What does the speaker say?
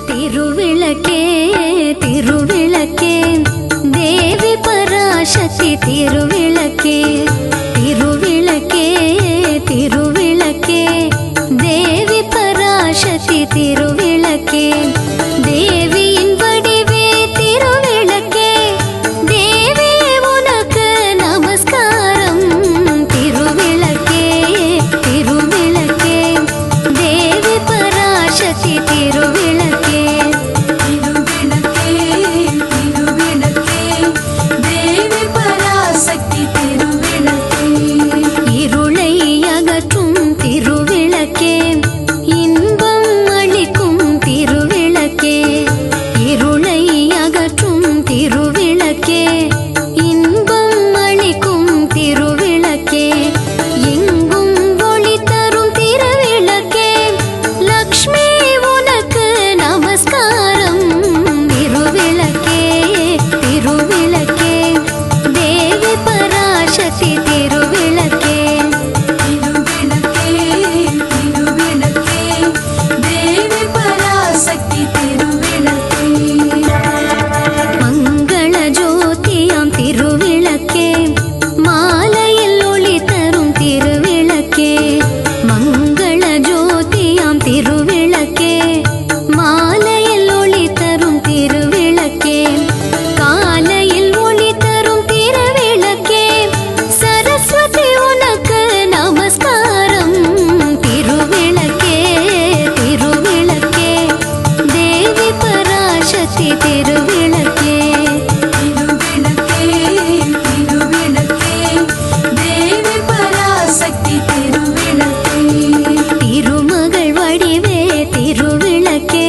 திருவிளக்கே திருவிளக்கே தேவி பராசக்தி திருவிளக்கே திருவிளக்கே திருவிளக்கே தேவி பராசக்தி திருவிளக்கே தேவியின் வடிவே திருவிளக்கே தேவி உனக்கு நமஸ்காரம் திருவிளக்கே திருவிளக்கே தேவி பராசக்தி திருவிளக்கே இருளை அகற்றும் திருவிளக்கே இன்பம் அளிக்கும் திருவிளக்கே இருளை அகற்றும் திருவிளக்கே இன்பம் அளிக்கும் திருவிளக்கே எங்கும் ஒளி தரும் திருவிளக்கே லக்ஷ்மி உனக்கு நமஸ்காரம் திருவிளக்கே திருவிளக்கே தேவி பராசக்தி திருவிளக்கே மங்கள ஜோதியாம் திருவிளக்கே மாலையில் ஒளி தரும் திருவிளக்கே மங்கள ஜோதியாம் திருவிளக்கே மாலையில் ஒளி தரும் திருவிளக்கே காலையில் ஒளி தரும் திருவிளக்கே சரஸ்வதி உனக்கு நமஸ்காரம் திருவிளக்கே திருவிளக்கே தேவி பராசக்தி திருவிளக்கே திருமகள் வடிவே திருவிளக்கே